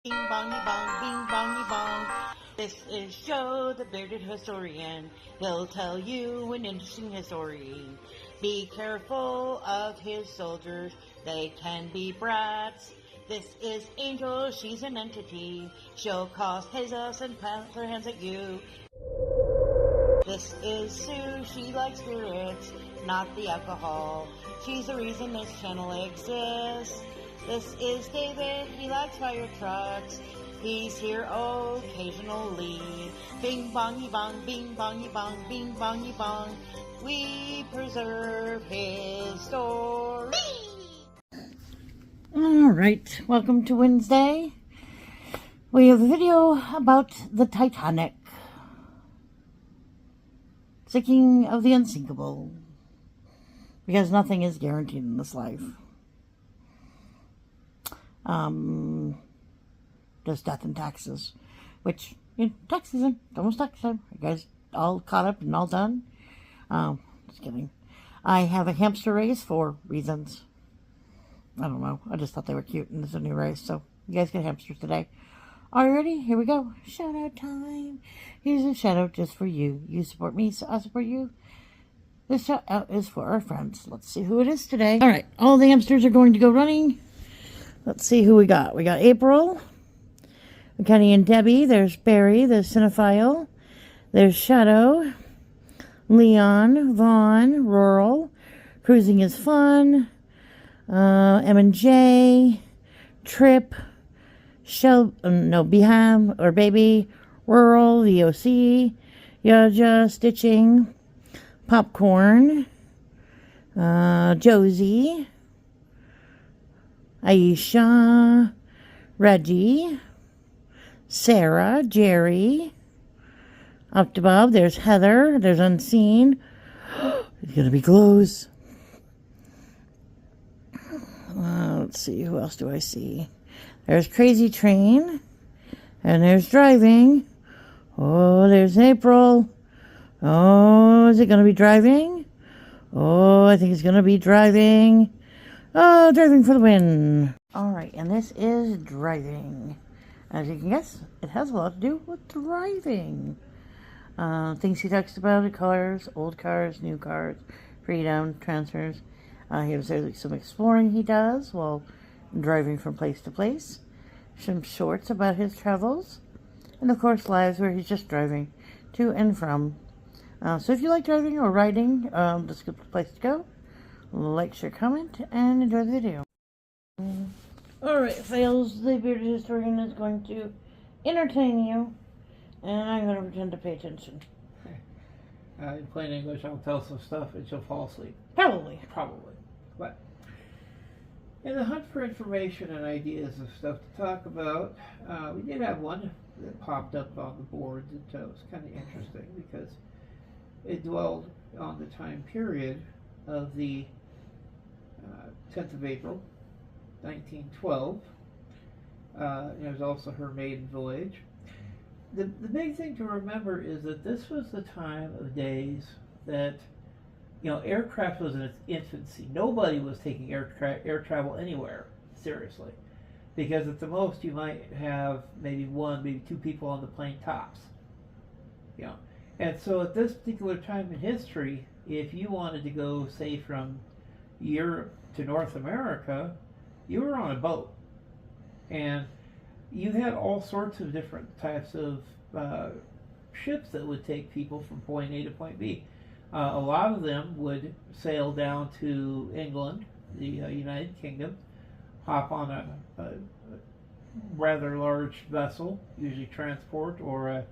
Bing bongy bong, bing bongy bong. This is Joe, the bearded historian. He'll tell you an interesting story. Be careful of his soldiers, they can be brats. This is Angel, she's an entity. She'll cause chaos and plant her hands at you. This is Sue, she likes spirits, not the alcohol. She's the reason this channel exists. This is David, he likes fire trucks. He's here occasionally. Bing bongy bong, bing bongy bong, bing bongy bong. We preserve his story. Alright, welcome to Wednesday. We have a video about the Titanic. Sinking of the unsinkable. Because nothing is guaranteed in this life. Just death and taxes. Which, tax season. It's almost tax time. You guys all caught up and all done? Just kidding. I have a hamster race for reasons. I don't know. I just thought they were cute and it's a new race. So, you guys get hamsters today. Are you ready? Here we go. Shout out time. Here's a shout out just for you. You support me, so I support you. This shout out is for our friends. Let's see who it is today. All right. All the hamsters are going to go running. Let's see who we got. We got April, Kenny and Debbie. There's Barry, there's Cinephile. There's Shadow, Leon, Vaughn, Rural. Cruising is fun. M&J, Trip, Beham or Baby, Rural, VOC, Yaja, Stitching, Popcorn, Josie, Aisha, Reggie, Sarah, Jerry, up to Bob. There's Heather. There's Unseen. It's going to be close. Let's see. Who else do I see? There's Crazy Train. And there's Driving. Oh, there's April. Oh, is it going to be Driving? Oh, I think it's going to be Driving. Oh, Driving for the win. Alright, and this is Driving. As you can guess, it has a lot to do with driving. Things he talks about: cars, old cars, new cars, freedom, transfers. He has some exploring he does while driving from place to place. Some shorts about his travels. And of course, lives where he's just driving to and from. So if you like driving or riding, this is a good place to go. Like, share, comment, and enjoy the video. Alright, Fails, the bearded historian, is going to entertain you, and I'm going to pretend to pay attention. In plain English, I'll tell some stuff and she'll fall asleep. Probably. But in the hunt for information and ideas of stuff to talk about, we did have one that popped up on the board that was kind of interesting because it dwelled on the time period of the 10th of April, 1912. It was also her maiden voyage. The big thing to remember is that this was the time of days that, aircraft was in its infancy. Nobody was taking air travel anywhere, seriously. Because at the most you might have maybe one, maybe two people on the plane tops. And so at this particular time in history, if you wanted to go, say, from Europe to North America, you were on a boat. And you had all sorts of different types of ships that would take people from point A to point B. A lot of them would sail down to England, the United Kingdom, hop on a rather large vessel, usually transport or a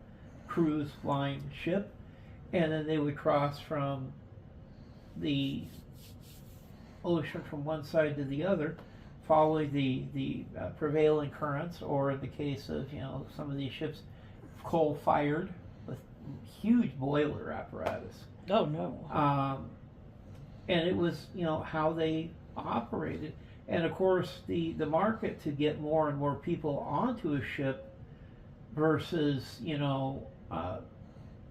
cruise line ship, and then they would cross from the ocean from one side to the other, following the prevailing currents, or in the case of some of these ships, coal-fired with huge boiler apparatus. Oh no! And it was how they operated, and of course the market to get more and more people onto a ship versus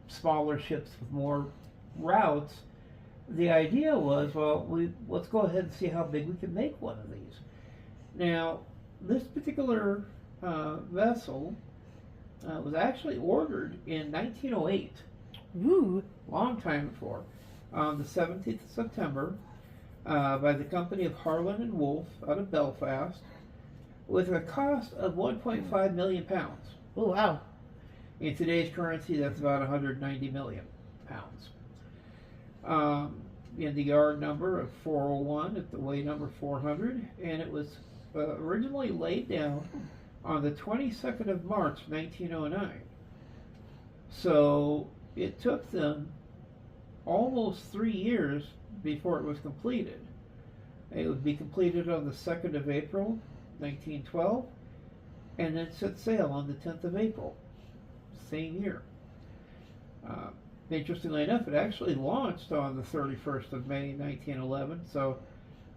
smaller ships with more routes. The idea was, well, let's go ahead and see how big we can make one of these. Now, this particular vessel was actually ordered in 1908. Woo. Long time before. On the 17th of September by the company of Harland and Wolff out of Belfast with a cost of 1.5 million pounds. Oh, wow. In today's currency, that's about 190 million pounds. In the yard number of 401 at the way number 400, and it was originally laid down on the 22nd of March 1909. So it took them almost 3 years before it was completed. It would be completed on the 2nd of April 1912 and then set sail on the 10th of April, same year. Interestingly enough, it actually launched on the 31st of May 1911, so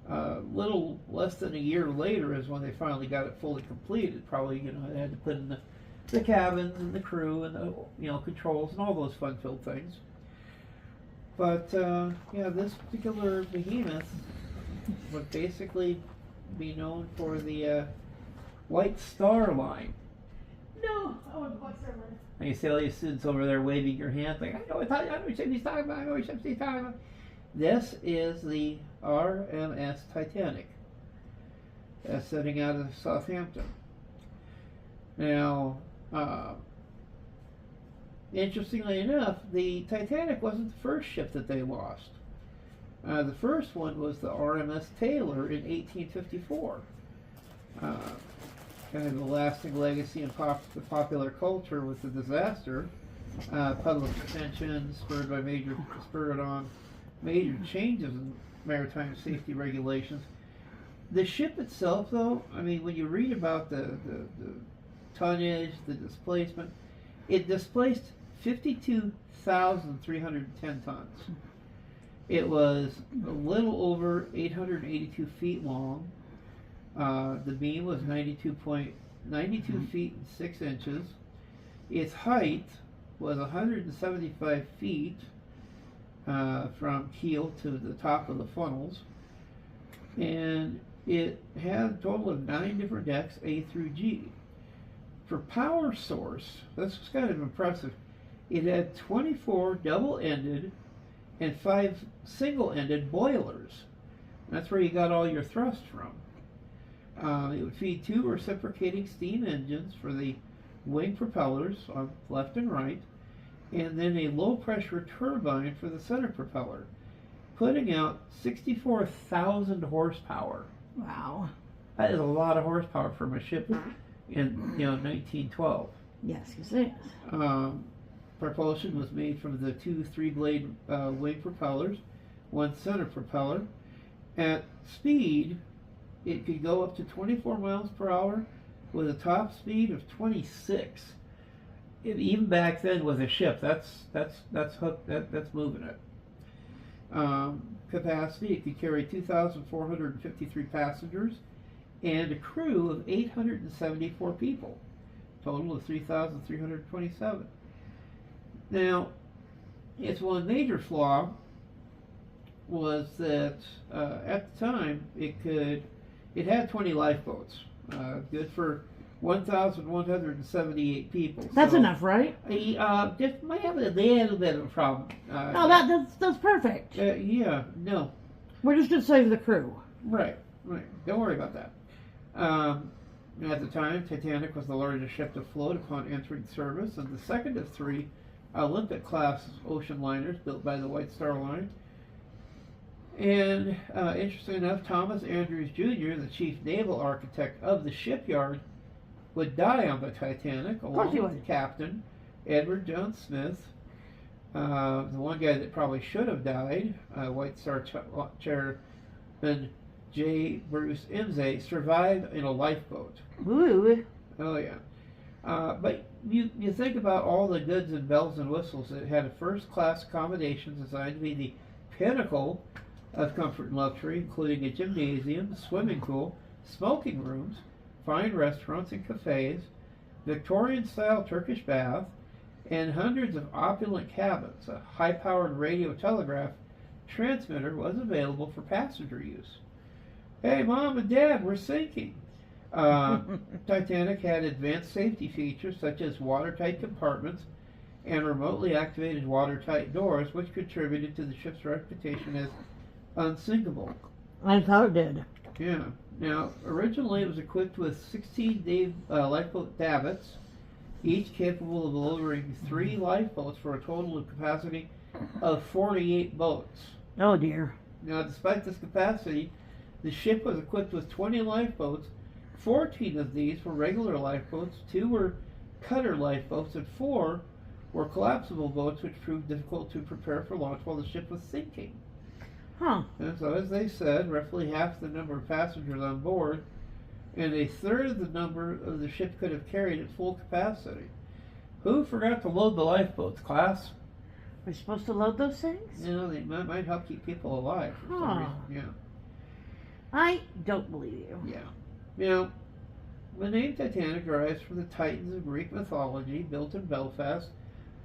a little less than a year later is when they finally got it fully completed. Probably, they had to put in the cabins and the crew and the, controls and all those fun-filled things. But, this particular behemoth would basically be known for the White Star Line. No, I want the White Star Line. And you see all these students over there waving your hands like, I know what ship he's talking about, I know what ship he's talking about. This is the RMS Titanic, setting out of Southampton. Now, interestingly enough, the Titanic wasn't the first ship that they lost. The first one was the RMS Taylor in 1854. Kind of a lasting legacy in the popular culture with the disaster. Public attention spurred on major changes in maritime safety regulations. The ship itself, though, when you read about the tonnage, the displacement, it displaced 52,310 tons. It was a little over 882 feet long. The beam was 92 feet and 6 inches. Its height was 175 feet from keel to the top of the funnels. And it had a total of 9 different decks, A through G. For power source, this was kind of impressive. It had 24 double-ended and 5 single-ended boilers. That's where you got all your thrust from. It would feed 2 reciprocating steam engines for the wing propellers on left and right, and then a low-pressure turbine for the center propeller, putting out 64,000 horsepower. Wow. That is a lot of horsepower from a ship in 1912. Yes, you say. Propulsion was made from the 2 3-blade wing propellers, 1 center propeller. At speed, it could go up to 24 miles per hour with a top speed of 26. Even back then with a ship, that's moving it. Capacity, it could carry 2,453 passengers and a crew of 874 people, total of 3,327. Now, its one major flaw was that at the time it had 20 lifeboats, good for 1,178 people. That's enough, right? They had a little bit of a problem. No, that's perfect. No. We're just gonna save the crew. Right. Don't worry about that. At the time, Titanic was the largest ship to float upon entering service, and the second of 3 Olympic-class ocean liners built by the White Star Line. And interesting enough, Thomas Andrews Jr., the chief naval architect of the shipyard, would die on the Titanic, along with the captain, Edward John Smith. The one guy that probably should have died, White Star Chairman J. Bruce Imsay, survived in a lifeboat. Ooh. Oh, yeah. But you think about all the goods and bells and whistles. It had a first-class accommodation designed to be the pinnacle of comfort and luxury, including a gymnasium, swimming pool, smoking rooms, fine restaurants and cafes, Victorian-style Turkish bath, and hundreds of opulent cabins. A high-powered radio telegraph transmitter was available for passenger use. Hey, Mom and Dad, we're sinking. Titanic had advanced safety features such as watertight compartments and remotely activated watertight doors, which contributed to the ship's reputation as unsinkable. I thought it did. Yeah. Now, originally it was equipped with 16 lifeboat davits, each capable of lowering 3 lifeboats for a total of capacity of 48 boats. Oh dear. Now, despite this capacity, the ship was equipped with 20 lifeboats. 14 of these were regular lifeboats, 2 were cutter lifeboats, and 4 were collapsible boats, which proved difficult to prepare for launch while the ship was sinking. Huh. And so, as they said, roughly half the number of passengers on board and a third of the number of the ship could have carried at full capacity. Who forgot to load the lifeboats, class? We're supposed to load those things? You know, they might help keep people alive for some reason. Yeah. I don't believe you. Yeah. Now, the name Titanic derives from the Titans of Greek mythology, built in Belfast,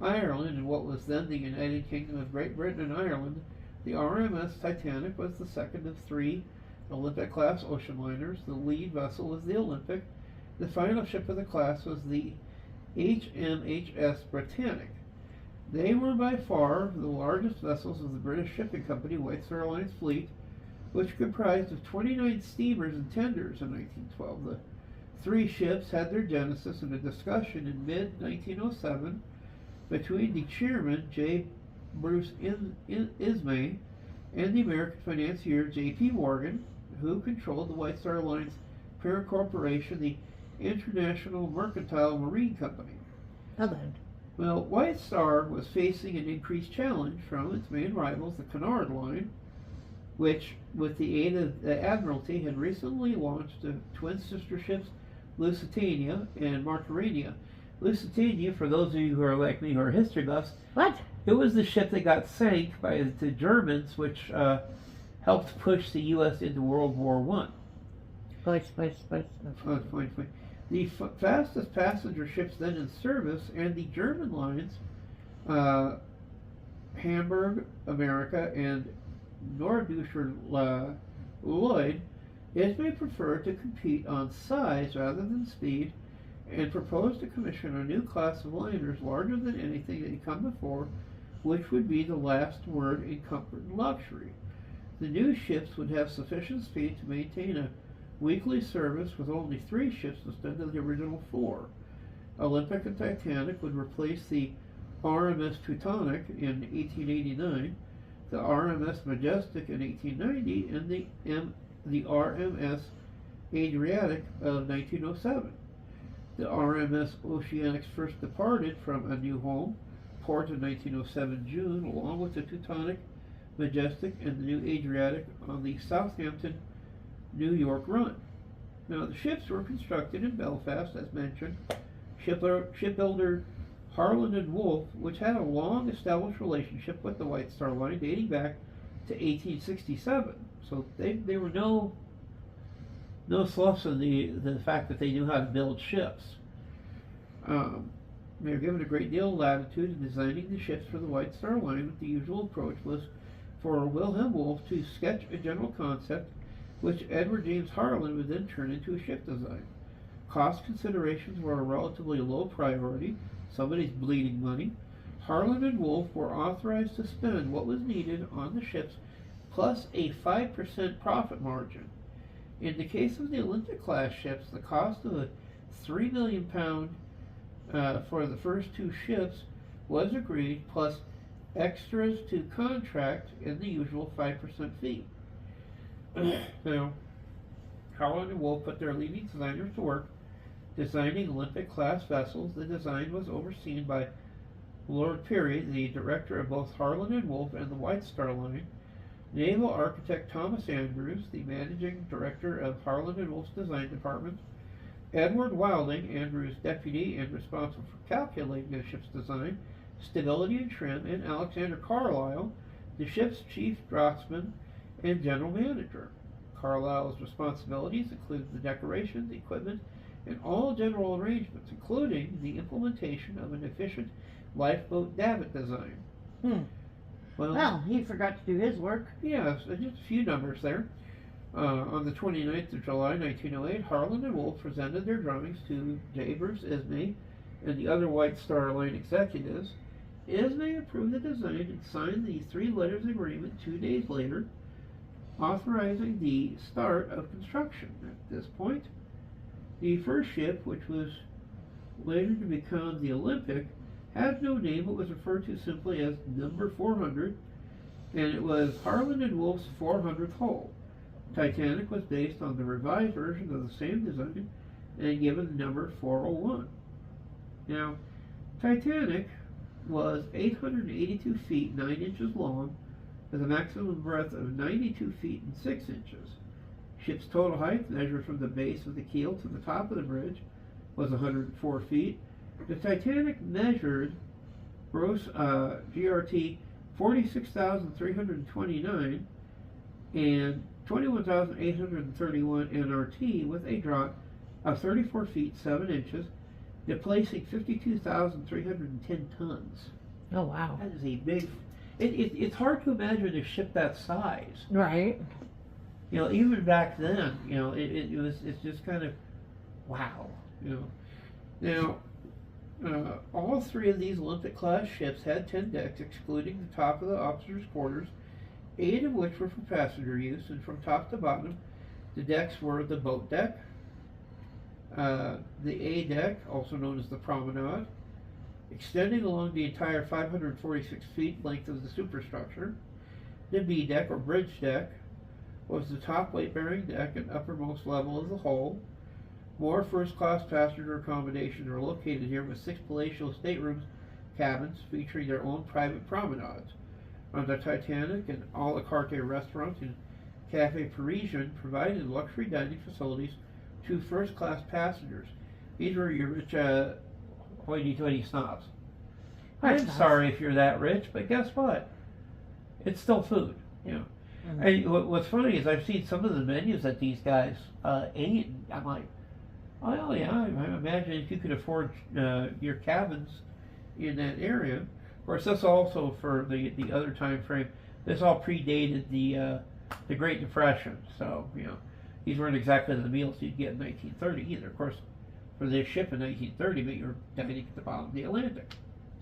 Ireland, in what was then the United Kingdom of Great Britain and Ireland. The RMS Titanic was the second of 3 Olympic-class ocean liners. The lead vessel was the Olympic. The final ship of the class was the HMHS Britannic. They were by far the largest vessels of the British Shipping Company White Star Line's fleet, which comprised of 29 steamers and tenders in 1912. The 3 ships had their genesis in a discussion in mid-1907 between the chairman, J. Bruce Ismay, and the American financier, J.P. Morgan, who controlled the White Star Line's parent corporation, the International Mercantile Marine Company. Oh, then. Well, White Star was facing an increased challenge from its main rivals, the Cunard Line, which, with the aid of the Admiralty, had recently launched the twin sister ships Lusitania and Margarita. Lusitania, for those of you who are like me who are history buffs, What? it was the ship that got sank by the Germans, which helped push the U.S. into World War I. The fastest passenger ships then in service, and the German lines, Hamburg, America, and Norddeutscher Lloyd, Ismay preferred to compete on size rather than speed, and proposed to commission a new class of liners larger than anything that had come before, which would be the last word in comfort and luxury. The new ships would have sufficient speed to maintain a weekly service with only 3 ships instead of the original 4. Olympic and Titanic would replace the RMS Teutonic in 1889, the RMS Majestic in 1890, and the RMS Adriatic of 1907. The RMS Oceanics first departed from a new home port in 1907 June, along with the Teutonic, Majestic, and the new Adriatic on the Southampton, New York run. Now, the ships were constructed in Belfast, as mentioned. Shipbuilder Harland and Wolff, which had a long established relationship with the White Star Line dating back to 1867. So they were no sloughs in the fact that they knew how to build ships. They were given a great deal of latitude in designing the ships for the White Star Line, but the usual approach was for Wilhelm Wolff to sketch a general concept, which Edward James Harland would then turn into a ship design. Cost considerations were a relatively low priority. Somebody's bleeding money. Harland and Wolff were authorized to spend what was needed on the ships, plus a 5% profit margin. In the case of the Olympic-class ships, the cost of a £3 million for the first 2 ships was agreed, plus extras to contract and the usual 5% fee. Now, Harland and Wolff put their leading designers to work designing Olympic-class vessels. The design was overseen by Lord Peary, the director of both Harland and Wolff and the White Star Line, naval architect Thomas Andrews, the managing director of Harland and Wolff's design department, Edward Wilding, Andrews' deputy and responsible for calculating the ship's design, stability and trim, and Alexander Carlisle, the ship's chief draftsman and general manager. Carlisle's responsibilities included the decorations, equipment, and all general arrangements, including the implementation of an efficient lifeboat davit design. Well, he forgot to do his work. Yeah, so just a few numbers there. On the 29th of July, 1908, Harlan and Wolff presented their drawings to J. Bruce Ismay and the other White Star Line executives. Ismay approved the design and signed the three letters agreement 2 days later, authorizing the start of construction. At this point, the first ship, which was later to become the Olympic, had no name but was referred to simply as Number 400, and it was Harlan and Wolff's 400th hull. Titanic was based on the revised version of the same design and given the number 401. Now, Titanic was 882 feet 9 inches long with a maximum breadth of 92 feet and 6 inches. Ship's total height, measured from the base of the keel to the top of the bridge, was 104 feet. The Titanic measured gross GRT 46,329 and 21,831 NRT with a draught of 34 feet 7 inches, displacing 52,310 tons. Oh, wow. That is a big. It's hard to imagine a ship that size. Right. You know, even back then, you know, it's just kind of wow. You know, now all three of these Olympic-class ships had 10 decks, excluding the top of the officers' quarters, 8 of which were for passenger use, and from top to bottom, the decks were the boat deck, the A deck, also known as the promenade, extending along the entire 546 feet length of the superstructure. The B deck, or bridge deck, was the top weight-bearing deck and uppermost level of the hull. More first-class passenger accommodations are located here, with 6 palatial staterooms cabins featuring their own private promenades. On the Titanic, an a la carte restaurant and Café Parisien provided luxury dining facilities to first-class passengers. These were your rich hoity-toity snobs. I'm sorry if you're that rich, but guess what? It's still food, you know. Mm-hmm. And what's funny is I've seen some of the menus that these guys ate, and I'm like, oh yeah, I imagine if you could afford your cabins in that area. Of course, this also for the other time frame. This all predated the Great Depression, so you know these weren't exactly the meals you'd get in 1930 either. Of course, for this ship in 1930, but you were dining at the bottom of the Atlantic.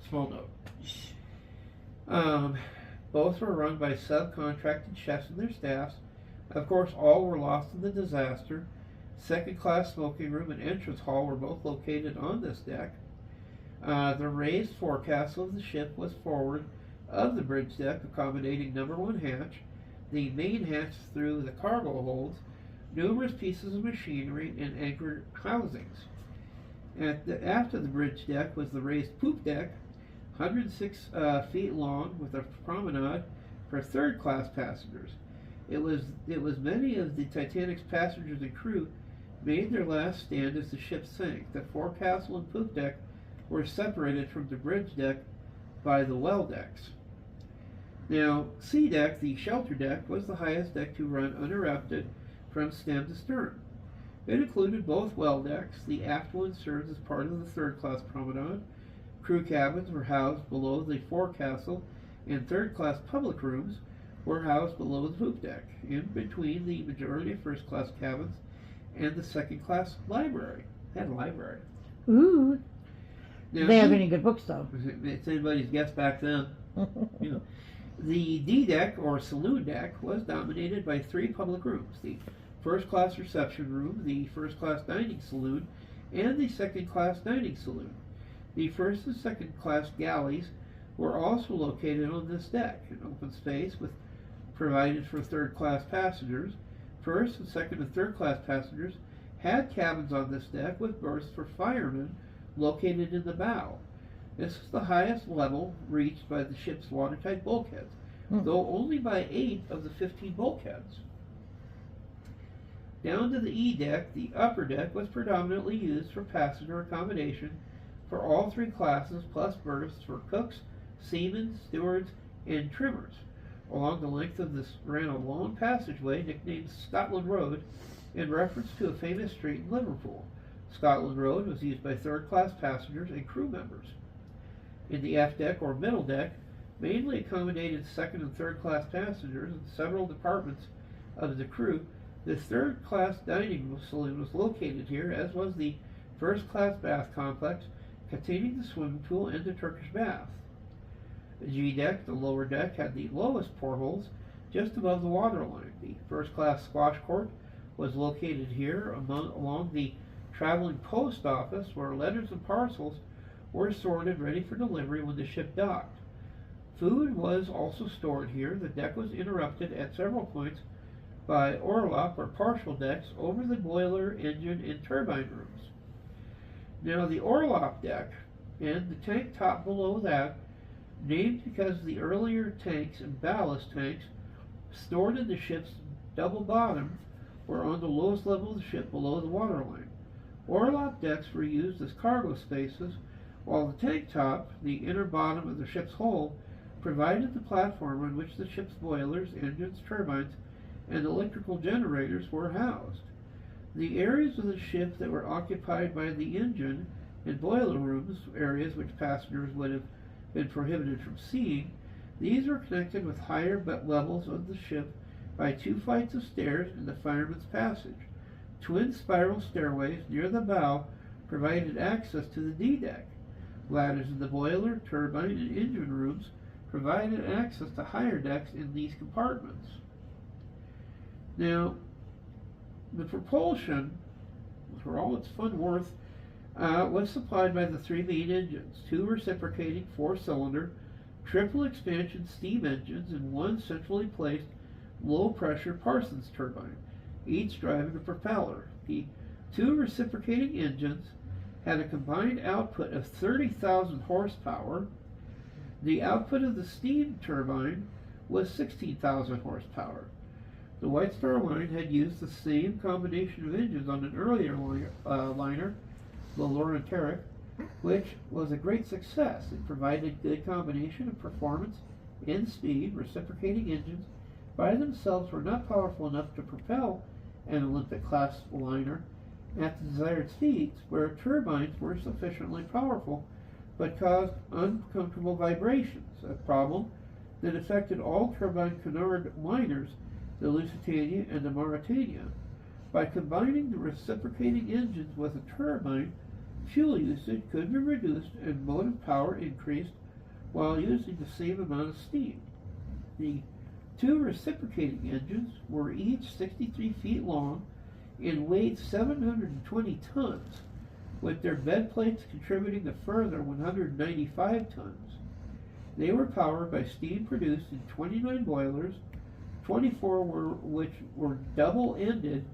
Small note. Both were run by subcontracted chefs and their staffs. Of course, all were lost in the disaster. Second-class smoking room and entrance hall were both located on this deck. The raised forecastle of the ship was forward of the bridge deck, accommodating number 1 hatch, the main hatch through the cargo holds, numerous pieces of machinery, and anchor housings. After the bridge deck was the raised poop deck, 106 feet long, with a promenade for third-class passengers. It was many of the Titanic's passengers and crew made their last stand as the ship sank. The forecastle and poop deck were separated from the bridge deck by the well decks. Now, C deck, the shelter deck, was the highest deck to run uninterrupted from stem to stern. It included both well decks. The aft one served as part of the third-class promenade. Crew cabins were housed below the forecastle, and third-class public rooms were housed below the poop deck, in between the majority of first-class cabins and the second-class library. They had a library. Ooh. Now, do they have any good books, though? It's anybody's guess back then. You know. The D deck, or saloon deck, was dominated by 3 public rooms: the first-class reception room, the first-class dining saloon, and the second-class dining saloon. The first and second-class galleys were also located on this deck, an open space provided for third-class passengers. First and second and third-class passengers had cabins on this deck with berths for firemen located in the bow. This is the highest level reached by the ship's watertight bulkheads, though only by 8 of the 15 bulkheads. Down to the E deck, the upper deck was predominantly used for passenger accommodation for all 3 classes, plus berths for cooks, seamen, stewards, and trimmers. Along the length of this ran a long passageway nicknamed Scotland Road in reference to a famous street in Liverpool. Scotland Road was used by third-class passengers and crew members. In the F deck, or middle deck, mainly accommodated second and third-class passengers and several departments of the crew. This third-class dining saloon was located here, as was the first-class bath complex containing the swimming pool and the Turkish bath. The G deck, the lower deck, had the lowest portholes just above the waterline. The first-class squash court was located here along the traveling post office, where letters and parcels were sorted ready for delivery when the ship docked. Food was also stored here. The deck was interrupted at several points by orlop or partial decks over the boiler, engine, and turbine rooms. Now the orlop deck and the tank top below that, named because the earlier tanks and ballast tanks stored in the ship's double bottom, were on the lowest level of the ship below the waterline. Orlop decks were used as cargo spaces, while the tank top, the inner bottom of the ship's hull, provided the platform on which the ship's boilers, engines, turbines, and electrical generators were housed. The areas of the ship that were occupied by the engine and boiler rooms, areas which passengers would have been prohibited from seeing, these were connected with higher levels of the ship by 2 flights of stairs in the fireman's passage. Twin spiral stairways near the bow provided access to the D deck. Ladders in the boiler, turbine, and engine rooms provided access to higher decks in these compartments. Now, the propulsion, for all its fun worth, was supplied by the 3 main engines: 2 reciprocating 4-cylinder, triple expansion steam engines, and 1 centrally placed low-pressure Parsons turbine, each driving a propeller. The 2 reciprocating engines had a combined output of 30,000 horsepower. The output of the steam turbine was 16,000 horsepower. The White Star Line had used the same combination of engines on an earlier liner, the Laurentieric, which was a great success. It provided good combination of performance and speed. Reciprocating engines by themselves were not powerful enough to propel an Olympic-class liner at the desired speeds, where turbines were sufficiently powerful but caused uncomfortable vibrations, a problem that affected all turbine canard liners, the Lusitania and the Mauretania. By combining the reciprocating engines with a turbine, fuel usage could be reduced and motive power increased while using the same amount of steam. The 2 reciprocating engines were each 63 feet long and weighed 720 tons, with their bed plates contributing a further 195 tons. They were powered by steam produced in 29 boilers, 24 which were double-ended,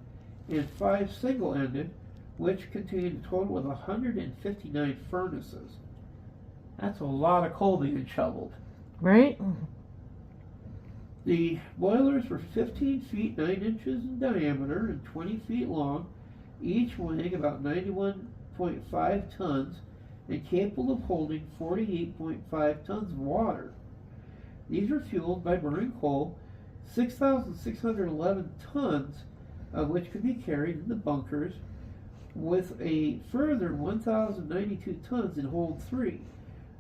and 5 single-ended, which contained a total of 159 furnaces. That's a lot of coal being shoveled. Right? The boilers were 15 feet 9 inches in diameter and 20 feet long, each weighing about 91.5 tons and capable of holding 48.5 tons of water. These were fueled by burning coal, 6,611 tons of which could be carried in the bunkers, with a further 1,092 tons in hold 3.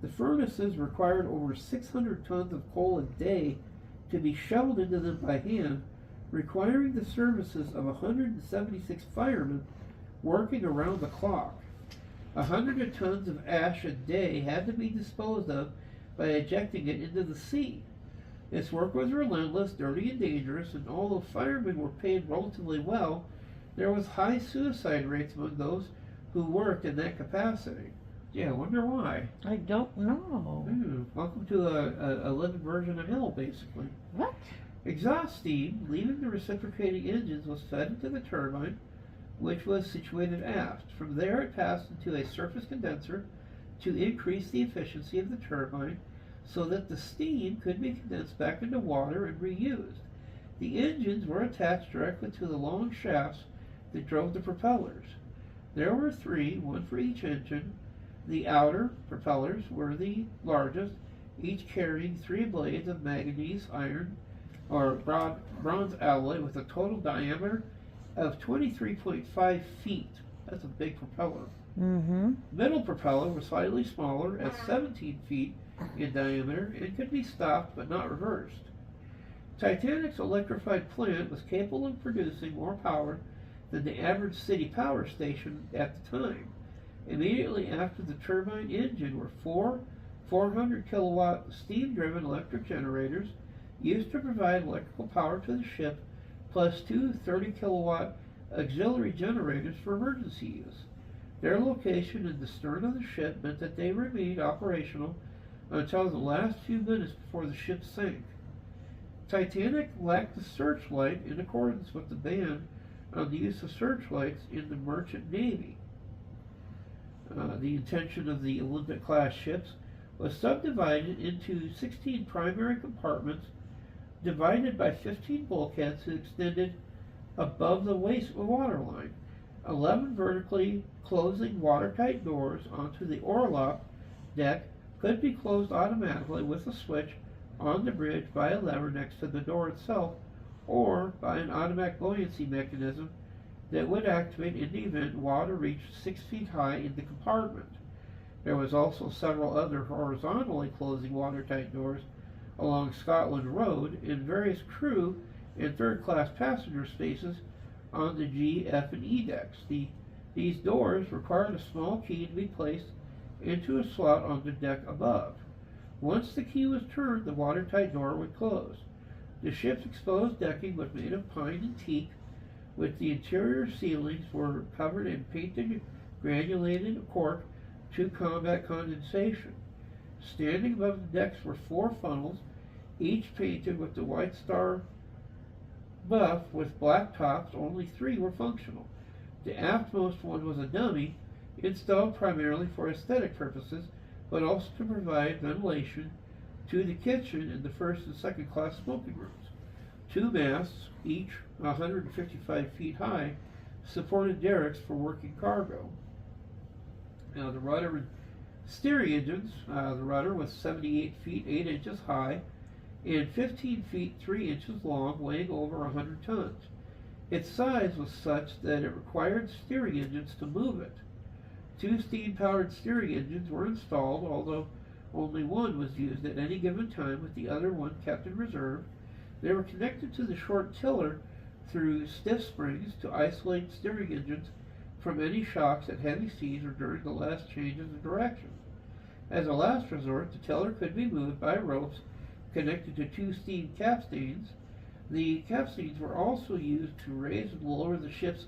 The furnaces required over 600 tons of coal a day to be shoveled into them by hand, requiring the services of 176 firemen working around the clock. 100 tons of ash a day had to be disposed of by ejecting it into the sea. This work was relentless, dirty, and dangerous, and although firemen were paid relatively well, there was high suicide rates among those who worked in that capacity. Yeah, I wonder why. I don't know. Welcome to a living version of hell, basically. What? Exhaust steam, leaving the reciprocating engines, was fed into the turbine, which was situated aft. From there it passed into a surface condenser to increase the efficiency of the turbine so that the steam could be condensed back into water and reused. The engines were attached directly to the long shafts that drove the propellers. There were 3, 1 for each engine. The outer propellers were the largest, each carrying 3 blades of manganese iron or bronze alloy with a total diameter of 23.5 feet. That's a big propeller. Middle propeller was slightly smaller at 17 feet in diameter and could be stopped but not reversed. Titanic's electrified plant was capable of producing more power than the average city power station at the time. Immediately after the turbine engine were four 400 kilowatt steam driven electric generators used to provide electrical power to the ship, plus two 30 kilowatt auxiliary generators for emergency use. Their location in the stern of the ship meant that they remained operational until the last few minutes before the ship sank. Titanic lacked a searchlight in accordance with the ban on the use of searchlights in the merchant navy. The intention of the Olympic-class ships was subdivided into 16 primary compartments divided by 15 bulkheads that extended above the waterline. 11 vertically closing watertight doors onto the orlop deck could be closed automatically with a switch on the bridge by a lever next to the door itself, or by an automatic buoyancy mechanism that would activate in the event water reached 6 feet high in the compartment. There was also several other horizontally closing watertight doors along Scotland Road and various crew and third-class passenger spaces on the G, F, and E decks. These doors required a small key to be placed into a slot on the deck above. Once the key was turned, the watertight door would close. The ship's exposed decking was made of pine and teak, with the interior ceilings were covered in painted granulated cork to combat condensation. Standing above the decks were 4 funnels, each painted with the White Star buff with black tops. Only 3 were functional. The aftmost one was a dummy, installed primarily for aesthetic purposes, but also to provide ventilation to the kitchen and the first and second class smoking rooms. 2 masts, each 155 feet high, supported derricks for working cargo. Now the rudder and steering engines, the rudder was 78 feet 8 inches high and 15 feet 3 inches long, weighing over 100 tons. Its size was such that it required steering engines to move it. 2 steam-powered steering engines were installed, although only one was used at any given time, with the other one kept in reserve. They were connected to the short tiller through stiff springs to isolate steering engines from any shocks at heavy seas or during the last changes of direction. As a last resort, the tiller could be moved by ropes connected to 2 steam capstans. The capstans were also used to raise and lower the ship's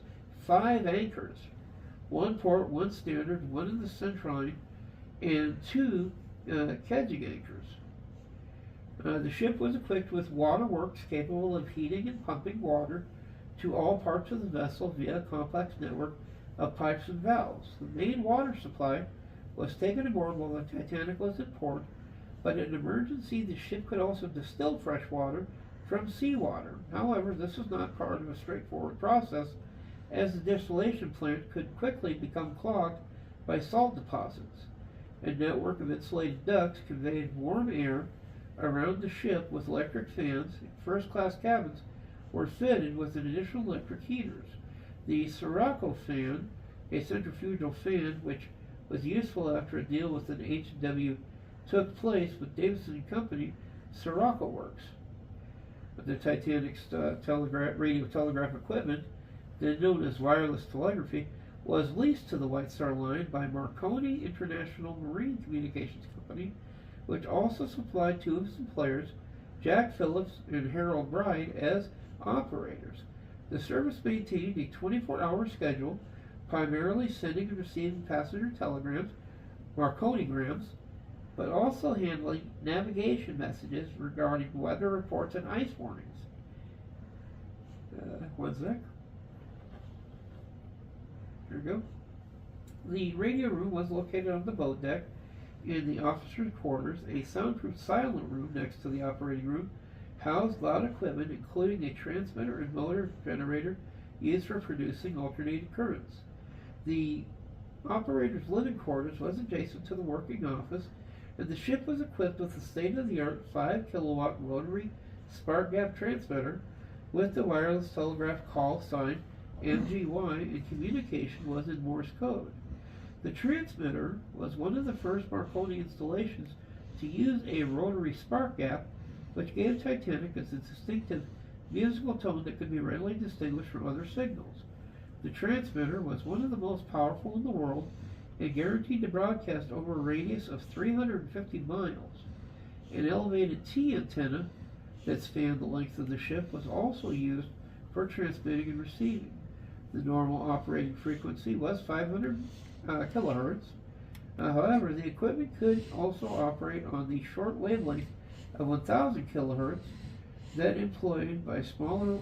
5 anchors, 1 port, 1 standard, 1 in the centerline, and 2 kedging anchors. The ship was equipped with waterworks capable of heating and pumping water to all parts of the vessel via a complex network of pipes and valves. The main water supply was taken aboard while the Titanic was in port, but in an emergency the ship could also distill fresh water from seawater. However, this was not part of a straightforward process, as the distillation plant could quickly become clogged by salt deposits. A network of insulated ducts conveyed warm air around the ship with electric fans. First-class cabins were fitted with additional electric heaters. The Sirocco fan, a centrifugal fan which was useful after a deal with an H&W took place with Davidson & Company, Sirocco Works. The Titanic's radio telegraph equipment, then known as wireless telegraphy, was leased to the White Star Line by Marconi International Marine Communications Company, which also supplied 2 of its employers, Jack Phillips and Harold Bride, as operators. The service maintained a 24-hour schedule, primarily sending and receiving passenger telegrams, Marconigrams, but also handling navigation messages regarding weather reports and ice warnings. One sec. There we go. The radio room was located on the boat deck in the officers' quarters. A soundproof silent room next to the operating room housed loud equipment, including a transmitter and motor generator used for producing alternating currents. The operator's living quarters was adjacent to the working office, and the ship was equipped with a state-of-the-art 5 kilowatt rotary spark gap transmitter with the wireless telegraph call sign MGY, and communication was in Morse code. The transmitter was one of the first Marconi installations to use a rotary spark gap which gave Titanic its distinctive musical tone that could be readily distinguished from other signals. The transmitter was one of the most powerful in the world and guaranteed to broadcast over a radius of 350 miles. An elevated T antenna that spanned the length of the ship was also used for transmitting and receiving. The normal operating frequency was 500 kilohertz. However, the equipment could also operate on the short wavelength of 1000 kilohertz that employed by smaller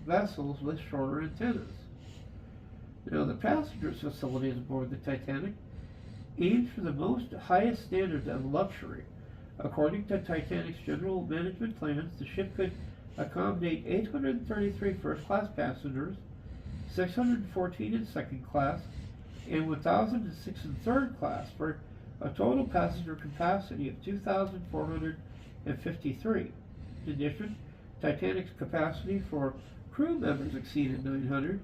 vessels with shorter antennas. Now, the passengers' facilities aboard the Titanic aimed for the highest standards of luxury. According to Titanic's general management plans, the ship could accommodate 833 first-class passengers, 614 in second class, and 1,006 in third class, for a total passenger capacity of 2,453. In addition, Titanic's capacity for crew members exceeded 900,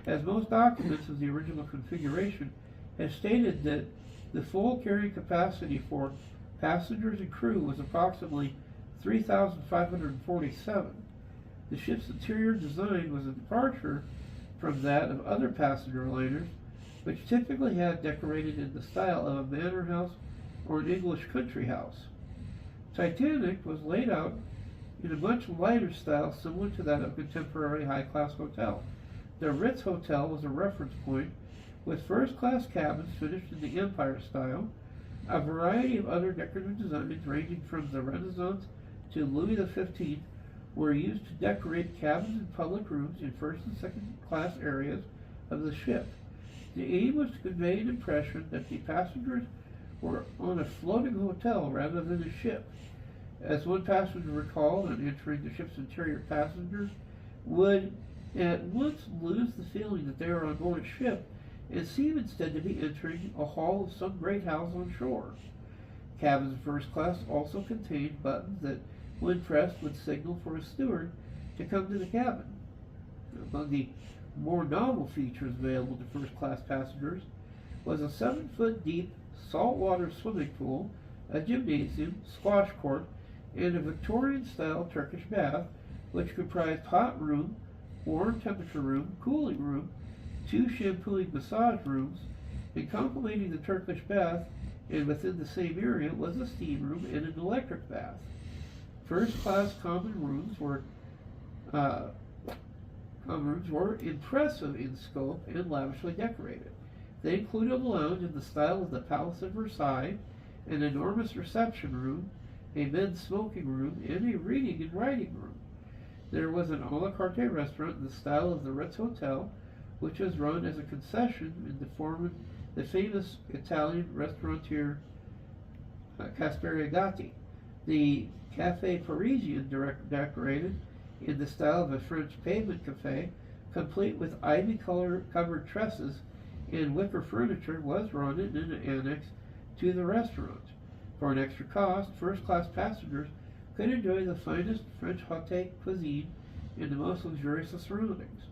as most documents of the original configuration have stated that the full carrying capacity for passengers and crew was approximately 3,547. The ship's interior design was a departure from that of other passenger liners, which typically had decorated in the style of a manor house or an English country house. Titanic was laid out in a much lighter style similar to that of a contemporary high-class hotel. The Ritz Hotel was a reference point, with first-class cabins finished in the Empire style. A variety of other decorative designs ranging from the Renaissance to Louis XV were used to decorate cabins and public rooms in first and second class areas of the ship. The aim was to convey an impression that the passengers were on a floating hotel rather than a ship. As one passenger recalled, on entering the ship's interior, passengers would at once lose the feeling that they were on board a ship and seem instead to be entering a hall of some great house on shore. Cabins in first class also contained buttons that, when pressed, would signal for a steward to come to the cabin. Among the more novel features available to first-class passengers was a 7-foot deep saltwater swimming pool, a gymnasium, squash court, and a Victorian-style Turkish bath, which comprised hot room, warm temperature room, cooling room, 2 shampooing massage rooms, and complementing the Turkish bath, and within the same area was a steam room and an electric bath. First-class common rooms were impressive in scope and lavishly decorated. They included a lounge in the style of the Palace of Versailles, an enormous reception room, a men's smoking room, and a reading and writing room. There was an a la carte restaurant in the style of the Ritz Hotel, which was run as a concession in the form of the famous Italian restaurateur Gaspare Gatti. The Café Parisien, decorated in the style of a French pavement cafe, complete with ivy-covered trusses and wicker furniture, was run in an annex to the restaurant. For an extra cost, first-class passengers could enjoy the finest French haute cuisine in the most luxurious of surroundings.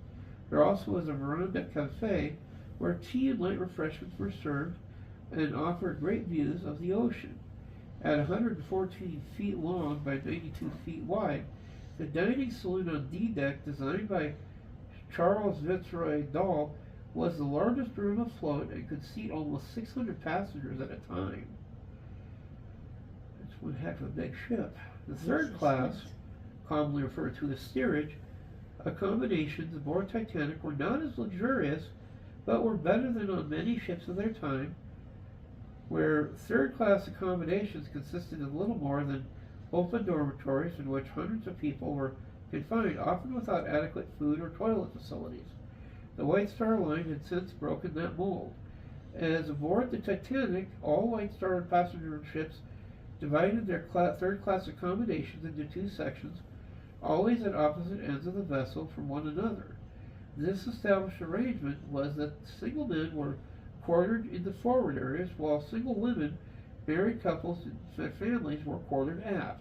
There also was a veranda cafe where tea and light refreshments were served and offered great views of the ocean. At 114 feet long by 92 feet wide, the dining saloon on D-deck, designed by Charles Fitzroy Dall, was the largest room afloat and could seat almost 600 passengers at a time. That's one heck of a big ship. The third class, commonly referred to as steerage, accommodations aboard Titanic were not as luxurious, but were better than on many ships of their time, where third-class accommodations consisted of little more than open dormitories in which hundreds of people were confined, often without adequate food or toilet facilities. The White Star Line had since broken that mold. As aboard the Titanic, all White Star passenger ships divided their third-class accommodations into 2 sections, always at opposite ends of the vessel from one another. This established arrangement was that single men were quartered in the forward areas, while single women, married couples, and families were quartered aft.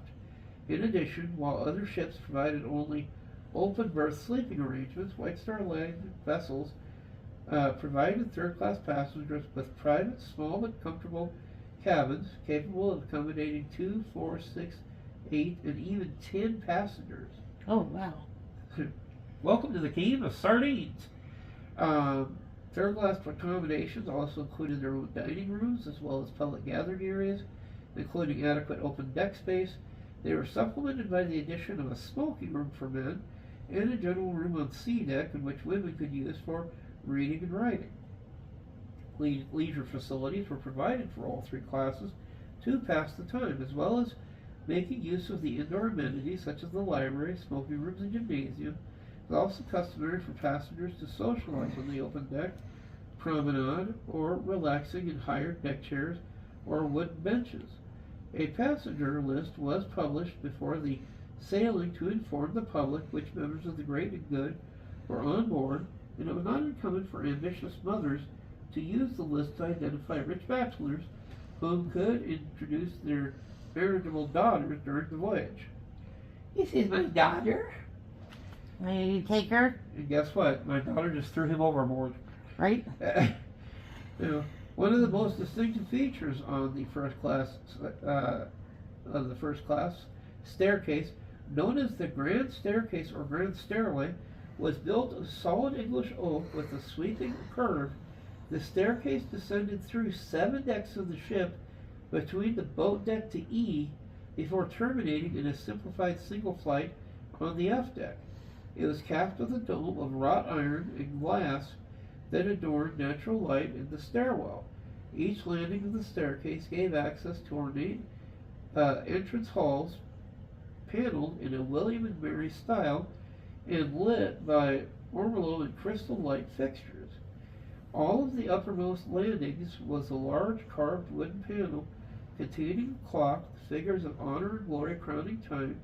In addition, while other ships provided only open berth sleeping arrangements, White Star Line vessels provided third-class passengers with private, small but comfortable cabins capable of accommodating 2, 4, 6, 8, and even 10 passengers. Oh, wow. Welcome to the kingdom of sardines. Third class accommodations also included their own dining rooms as well as public gathering areas, including adequate open deck space. They were supplemented by the addition of a smoking room for men and a general room on C deck in which women could use for reading and writing. Leisure facilities were provided for all three classes to pass the time, as well as making use of the indoor amenities such as the library, smoking rooms, and gymnasium. It was also customary for passengers to socialize on the open deck, promenade, or relaxing in hired deck chairs or wooden benches. A passenger list was published before the sailing to inform the public which members of the great and good were on board, and it was not uncommon for ambitious mothers to use the list to identify rich bachelors whom could introduce their marriageable daughters during the voyage. This is my daughter. May you take her? And guess what? My daughter just threw him overboard. Right? One of the most distinctive features on the first class staircase, known as the Grand Staircase or Grand Stairway, was built of solid English oak with a sweeping curve. The staircase descended through 7 decks of the ship between the boat deck to E before terminating in a simplified single flight on the F deck. It was capped with a dome of wrought iron and glass that adorned natural light in the stairwell. Each landing of the staircase gave access to ornate entrance halls paneled in a William and Mary style and lit by ormolu and crystal light fixtures. All of the uppermost landings was a large carved wooden panel containing a clock, figures of honor and glory crowning time,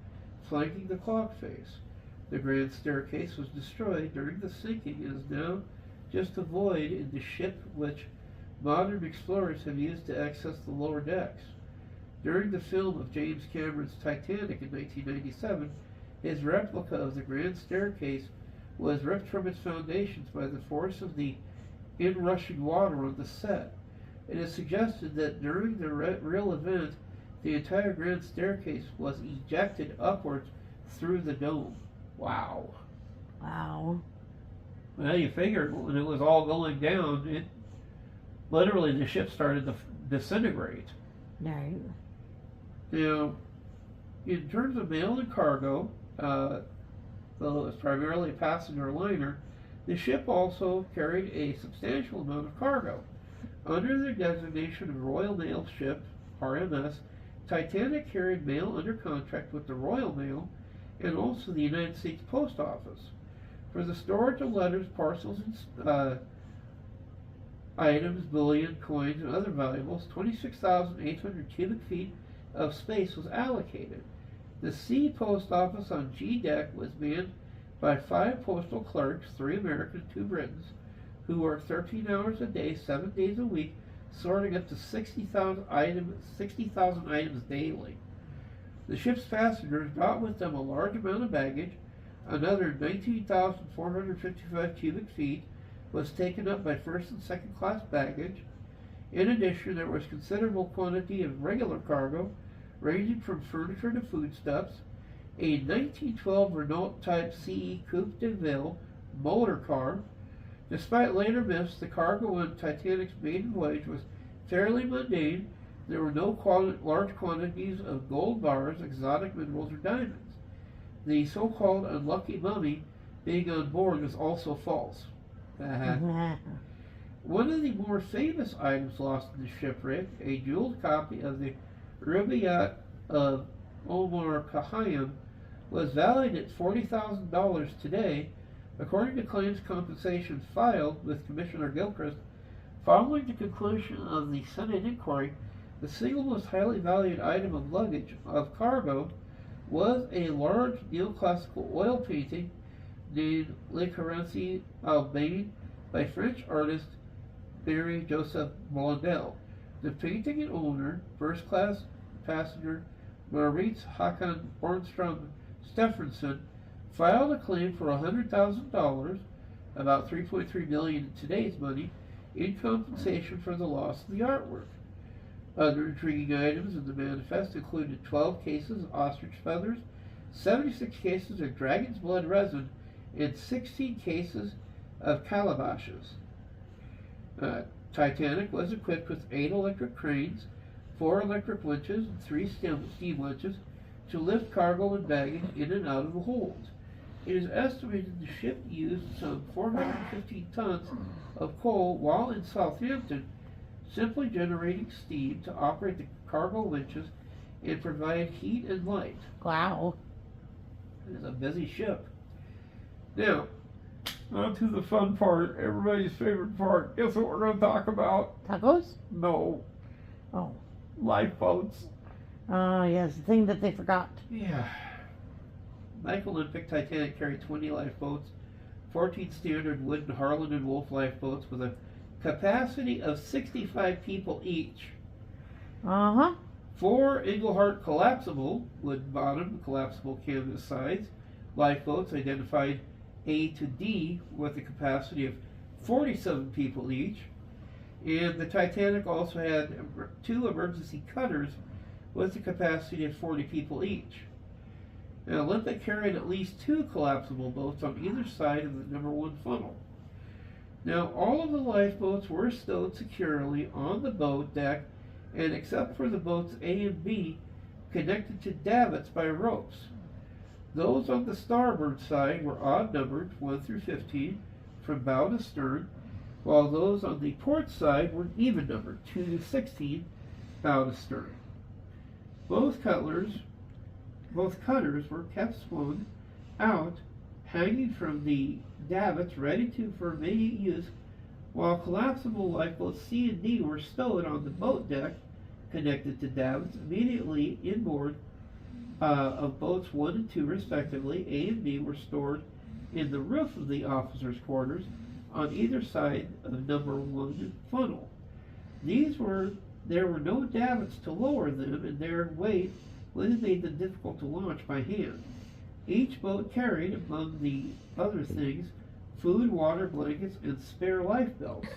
flanking the clock face. The grand staircase was destroyed during the sinking and is now just a void in the ship which modern explorers have used to access the lower decks. During the film of James Cameron's Titanic in 1997, his replica of the grand staircase was ripped from its foundations by the force of the inrushing water on the set. It is suggested that during the real event, the entire grand staircase was ejected upwards through the dome. Wow. Wow. Well, you figure when it was all going down, it literally the ship started to disintegrate. Right. Now, in terms of mail and cargo, though it was primarily a passenger liner, the ship also carried a substantial amount of cargo. Under the designation of Royal Mail Ship, RMS, Titanic carried mail under contract with the Royal Mail and also the United States Post Office. For the storage of letters, parcels, and items, bullion, coins, and other valuables, 26,800 cubic feet of space was allocated. The C Post Office on G deck was manned by 5 postal clerks, 3 Americans, 2 Britons, who worked 13 hours a day, 7 days a week, sorting up to 60,000 items daily. The ship's passengers brought with them a large amount of baggage. Another 19,455 cubic feet was taken up by first and second class baggage. In addition, there was considerable quantity of regular cargo, ranging from furniture to foodstuffs. A 1912 Renault Type CE Coupe de Ville motor car. Despite later myths, the cargo on Titanic's maiden voyage was fairly mundane. There were no large quantities of gold bars, exotic minerals, or diamonds. The so-called unlucky mummy being on board was also false. One of the more famous items lost in the shipwreck, a jeweled copy of the Rubaiyat of Omar Khayyam, was valued at $40,000 today, according to claims compensation filed with Commissioner Gilchrist. Following the conclusion of the Senate inquiry, the single most highly valued item of luggage of cargo was a large neoclassical oil painting named Le Currency Albain by French artist Barry Joseph Blondel. The painting and owner, first class passenger Maurits Hakan Bornstrom Stephenson, filed a claim for $100,000, about $3.3 million in today's money, in compensation for the loss of the artwork. Other intriguing items in the manifest included 12 cases of ostrich feathers, 76 cases of dragon's blood resin, and 16 cases of calabashes. Titanic was equipped with 8 electric cranes, 4 electric winches, and 3 steam winches to lift cargo and baggage in and out of the holds. It is estimated the ship used some 415 tons of coal while in Southampton, simply generating steam to operate the cargo winches and provide heat and light. Wow. It is a busy ship. Now, on to the fun part, everybody's favorite part. Guess what we're going to talk about? Tacos? No. Oh. Lifeboats. Yes, the thing that they forgot. Yeah. Nike Olympic Titanic carried 20 lifeboats, 14 standard wooden Harland and Wolff lifeboats with a capacity of 65 people each. 4 Englehart collapsible, wooden bottom, collapsible canvas sides, lifeboats identified A to D with a capacity of 47 people each. And the Titanic also had 2 emergency cutters with a capacity of 40 people each. Now, Olympic carried at least 2 collapsible boats on either side of the number 1 funnel. Now, all of the lifeboats were stowed securely on the boat deck, and except for the boats A and B, connected to davits by ropes. Those on the starboard side were odd-numbered, 1 through 15, from bow to stern, while those on the port side were even-numbered, 2 to 16, bow to stern. Both cutters were kept swung out, hanging from the davits, ready for immediate use, while collapsible lifeboats C and D were stowed on the boat deck, connected to davits immediately inboard of boats 1 and 2 respectively. A and B were stored in the roof of the officers' quarters on either side of number 1 funnel. There were no davits to lower them, and their weight would have made them difficult to launch by hand. Each boat carried, among the other things, food, water, blankets, and spare life belts.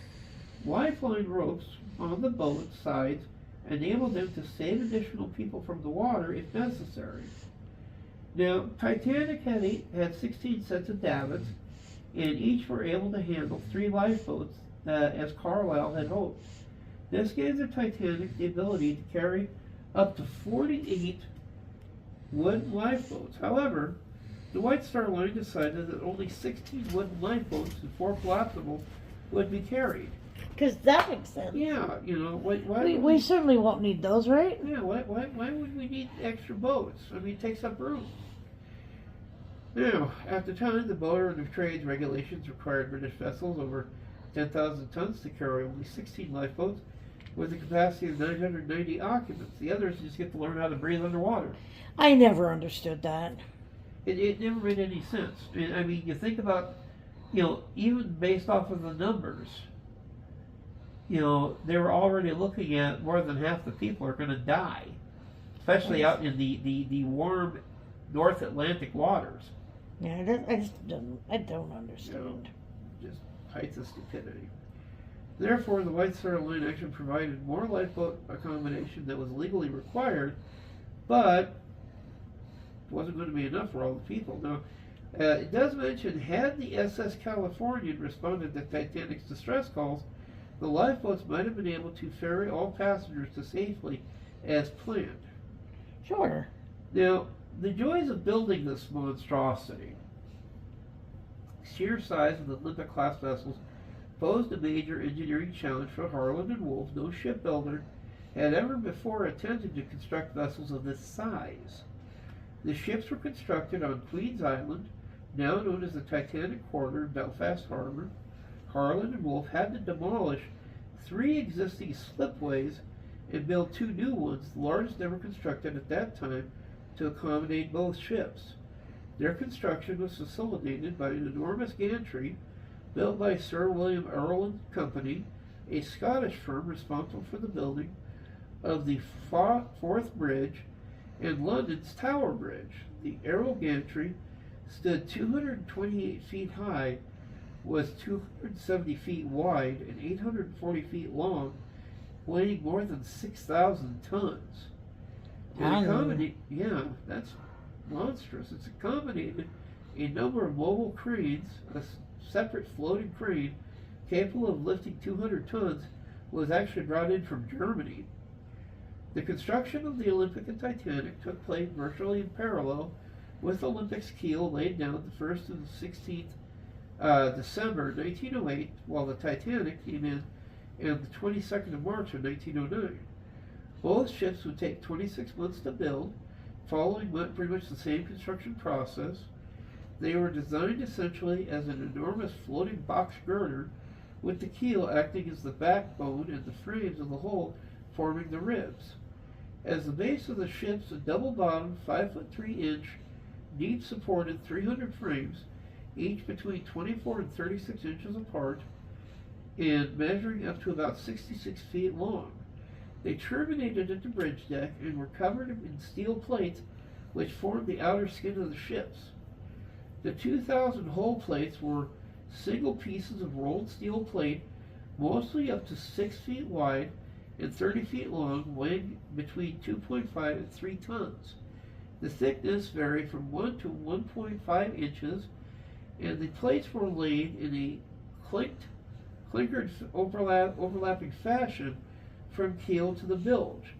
Lifeline ropes on the boat sides enabled them to save additional people from the water if necessary. Now, Titanic had 16 sets of davits, and each were able to handle 3 lifeboats, as Carlisle had hoped. This gave the Titanic the ability to carry up to 48 wooden lifeboats. However, the White Star Line decided that only 16 wooden lifeboats and 4 collapsible would be carried. Because that makes sense. Yeah, we certainly won't need those, right? Yeah, why would we need extra boats? I mean, it takes up room. Now, at the time, the Board of Trade's regulations required British vessels over 10,000 tons to carry only 16 lifeboats with a capacity of 990 occupants. The others just get to learn how to breathe underwater. I never understood that. It never made any sense. I mean, you think about, even based off of the numbers, they were already looking at more than half the people are going to die, especially out in the warm North Atlantic waters. Yeah, I don't understand. Just heights of stupidity. Therefore, the White Star Line actually provided more lifeboat accommodation that was legally required, but it wasn't going to be enough for all the people. Now, it does mention, had the SS Californian responded to Titanic's distress calls, the lifeboats might have been able to ferry all passengers to safely as planned. Sure. Now, the joys of building this monstrosity. Sheer size of the Olympic-class vessels posed a major engineering challenge for Harland and Wolff. No shipbuilder had ever before attempted to construct vessels of this size. The ships were constructed on Queen's Island, now known as the Titanic Quarter in Belfast Harbor. Harland and Wolff had to demolish 3 existing slipways and build 2 new ones, the largest ever constructed at that time, to accommodate both ships. Their construction was facilitated by an enormous gantry built by Sir William Earl and Company, a Scottish firm responsible for the building of the Forth Bridge and London's Tower Bridge. The Arrow gantry stood 228 feet high, was 270 feet wide, and 840 feet long, weighing more than 6,000 tons. Yeah, that's monstrous. It's accommodated a number of mobile cranes. A separate floating crane capable of lifting 200 tons was actually brought in from Germany. The construction of the Olympic and Titanic took place virtually in parallel with Olympic's keel laid down the 1st and 16th December 1908, while the Titanic came in on the 22nd of March of 1909. Both ships would take 26 months to build, following pretty much the same construction process. They were designed essentially as an enormous floating box girder, with the keel acting as the backbone and the frames of the hull forming the ribs. As the base of the ship's a double-bottomed, 5'3" deep supported 300 frames, each between 24 and 36 inches apart, and measuring up to about 66 feet long. They terminated at the bridge deck and were covered in steel plates which formed the outer skin of the ships. The 2,000 hull plates were single pieces of rolled steel plate, mostly up to 6 feet wide and 30 feet long, weighing between 2.5 and 3 tons. The thickness varied from 1 to 1.5 inches, and the plates were laid in a clinkered overlapping fashion from keel to the bilge.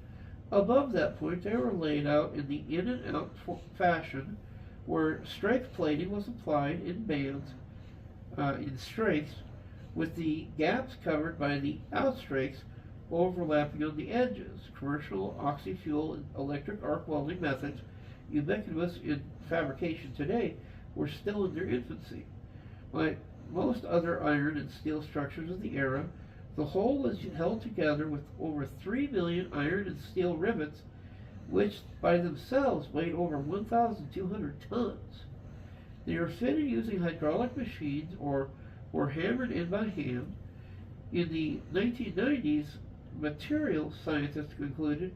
Above that point, they were laid out in the in and out fashion, where strike plating was applied in bands, in strakes, with the gaps covered by the outstrakes overlapping on the edges. Commercial oxy-fuel and electric arc welding methods, ubiquitous in fabrication today, were still in their infancy. Like most other iron and steel structures of the era, the hull was held together with over 3 million iron and steel rivets, which by themselves weighed over 1,200 tons. They were fitted using hydraulic machines or were hammered in by hand. In the 1990s, material scientists concluded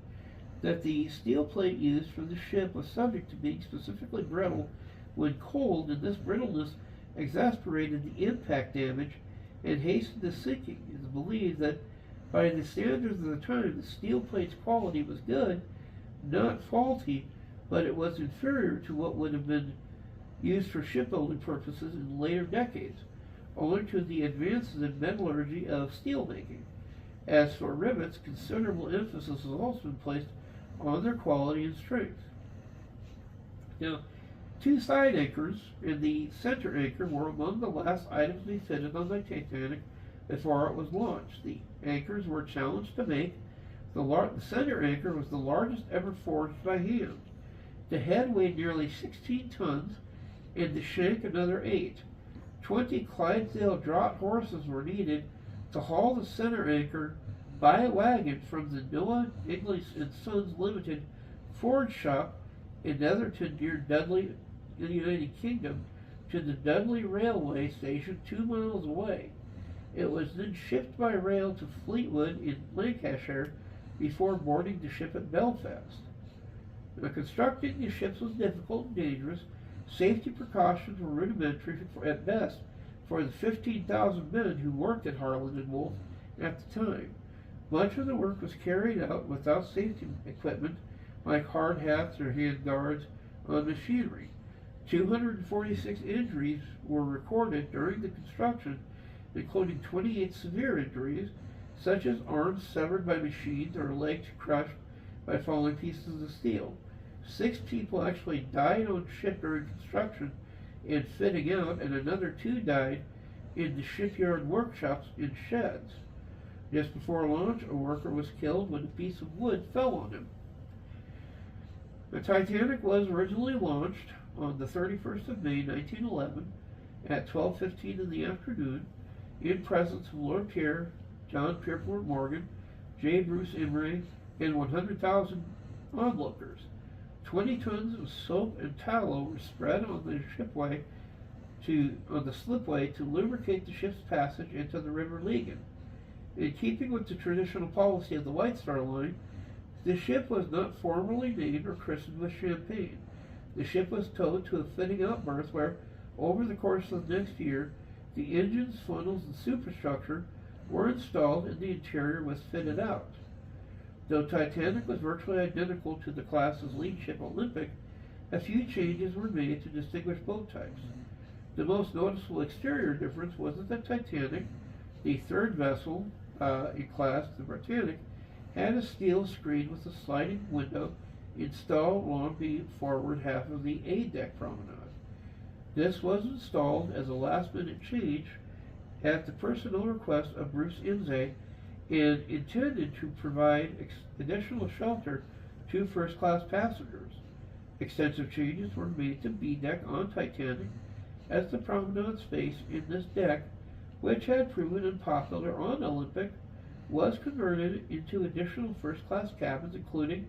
that the steel plate used from the ship was subject to being specifically brittle when cold, and this brittleness exasperated the impact damage and hastened the sinking. It is believed that by the standards of the time, the steel plate's quality was good, not faulty, but it was inferior to what would have been used for shipbuilding purposes in later decades, owing to the advances in metallurgy of steelmaking. As for rivets, considerable emphasis has also been placed on their quality and strength. Now, 2 side anchors and the center anchor were among the last items to be fitted on the Titanic before it was launched. The anchors were challenged to make. The center anchor was the largest ever forged by hand. The head weighed nearly 16 tons, and the shank another 8. 20 Clydesdale draught horses were needed to haul the center anchor by wagon from the Noah Inglis and Sons Limited forge shop in Netherton near Dudley in the United Kingdom to the Dudley Railway Station 2 miles away. It was then shipped by rail to Fleetwood in Lancashire before boarding the ship at Belfast. Now, constructing the ships was difficult and dangerous. Safety precautions were rudimentary at best for the 15,000 men who worked at Harland and Wolff at the time. Much of the work was carried out without safety equipment like hard hats or hand guards on machinery. 246 injuries were recorded during the construction, including 28 severe injuries, such as arms severed by machines or legs crushed by falling pieces of steel. 6 people actually died on ship during construction and fitting out, and another 2 died in the shipyard workshops in sheds. Just before launch, a worker was killed when a piece of wood fell on him. The Titanic was originally launched on the 31st of May, 1911, at 12:15 in the afternoon, in presence of Lord Pierre, John Pierpont Morgan, J. Bruce Imray, and 100,000 onlookers. 20 tons of soap and tallow were spread on the slipway to lubricate the ship's passage into the River Legan. In keeping with the traditional policy of the White Star Line, the ship was not formally named or christened with champagne. The ship was towed to a fitting out berth where, over the course of the next year, the engines, funnels, and superstructure were installed and the interior was fitted out. Though Titanic was virtually identical to the class's lead ship Olympic, a few changes were made to distinguish boat types. The most noticeable exterior difference was that the Titanic, the third vessel in class, the Britannic, had a steel screen with a sliding window installed along the forward half of the A deck promenade. This was installed as a last-minute change at the personal request of Bruce Imsay and intended to provide additional shelter to first-class passengers. Extensive changes were made to B deck on Titanic, as the promenade space in this deck, which had proven unpopular on Olympic, was converted into additional first-class cabins, including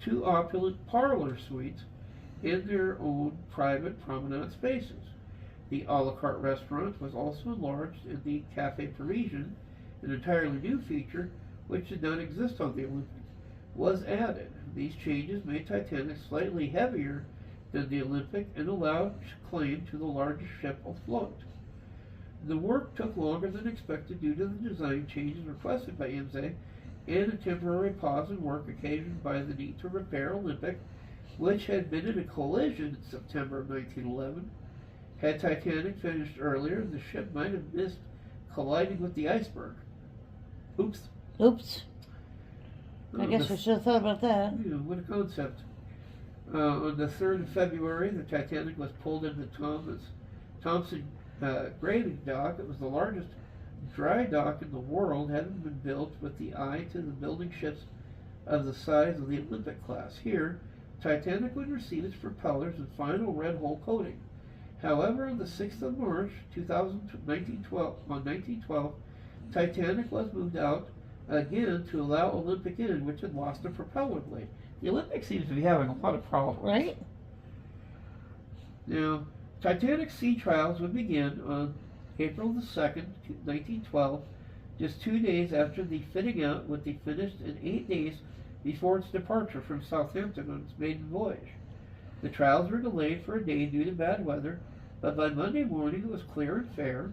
2 opulent parlor suites in their own private promenade spaces. The a la carte restaurant was also enlarged, and the Café Parisien, an entirely new feature which did not exist on the Olympic, was added. These changes made Titanic slightly heavier than the Olympic and allowed claim to the largest ship afloat. The work took longer than expected due to the design changes requested by Imsay and a temporary pause in work occasioned by the need to repair Olympic, which had been in a collision in September of 1911. Had Titanic finished earlier, the ship might have missed colliding with the iceberg. Oops. I guess we should have thought about that. Yeah, what a concept. On the 3rd of February, the Titanic was pulled into Thompson grading dock. It was the largest dry dock in the world, having been built with the eye to the building ships of the size of the Olympic class. Here, Titanic would receive its propellers and final red hull coating. However, on the 6th of March, 1912, Titanic was moved out again to allow Olympic in, which had lost a propeller blade. The Olympic seems to be having a lot of problems. Right? Now, Titanic sea trials would begin on April the 2nd, 1912, just 2 days after the fitting out would be finished and 8 days before its departure from Southampton on its maiden voyage. The trials were delayed for a day due to bad weather, but by Monday morning it was clear and fair.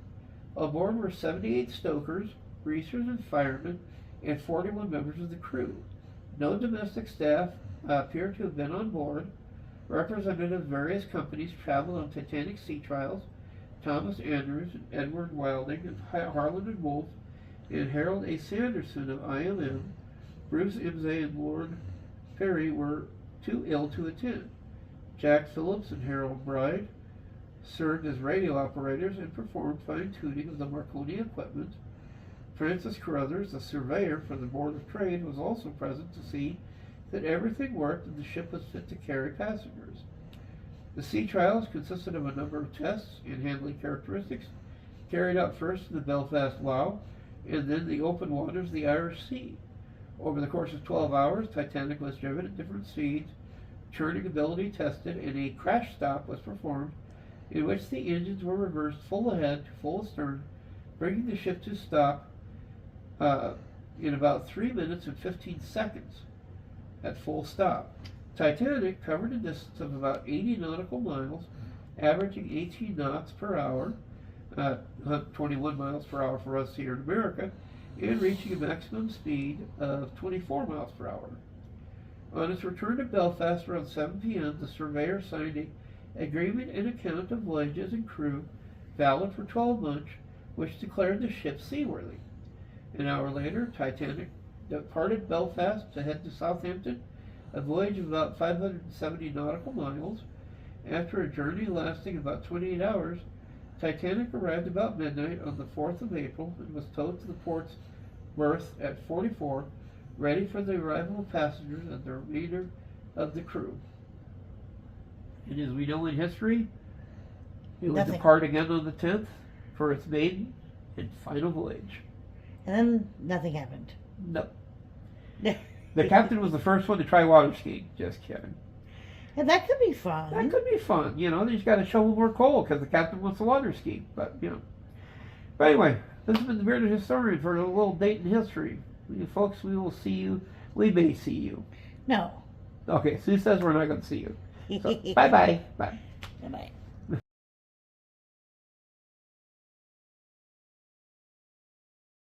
Aboard were 78 stokers, greasers, and firemen, and 41 members of the crew. No domestic staff appeared to have been on board. Representatives of various companies traveled on Titanic sea trials. Thomas Andrews and Edward Wilding and Harland and Wolff and Harold A. Sanderson of IMM, Bruce Imsay and Lord Perry were too ill to attend. Jack Phillips and Harold Bride served as radio operators and performed fine-tuning of the Marconi equipment. Francis Carruthers, the surveyor for the Board of Trade, was also present to see that everything worked and the ship was fit to carry passengers. The sea trials consisted of a number of tests and handling characteristics, carried out first in the Belfast Lough and then the open waters of the Irish Sea. Over the course of 12 hours, Titanic was driven at different speeds, churning ability tested, and a crash stop was performed in which the engines were reversed full ahead to full astern, bringing the ship to stop in about 3 minutes and 15 seconds at full stop. Titanic covered a distance of about 80 nautical miles, averaging 18 knots per hour, 21 miles per hour for us here in America, and reaching a maximum speed of 24 miles per hour. On its return to Belfast around 7 p.m., the surveyor signed an agreement and account of voyages and crew valid for 12 months, which declared the ship seaworthy. An hour later, Titanic departed Belfast to head to Southampton, a voyage of about 570 nautical miles. After a journey lasting about 28 hours, Titanic arrived about midnight on the 4th of April and was towed to the port's berth at 44, ready for the arrival of passengers and the remainder of the crew. And as we know in history, it would depart again on the 10th for its maiden and final voyage. And then nothing happened. No. The captain was the first one to try water skiing. Just kidding. And that could be fun. That could be fun. You know, they just got to shovel more coal because the captain wants to water ski. But, you know. But anyway, this has been the Bearded Historian for a little date in history. Folks, we will see you. We may see you. No. Okay, Sue says we're not going to see you. So, bye-bye. Bye. Bye-bye.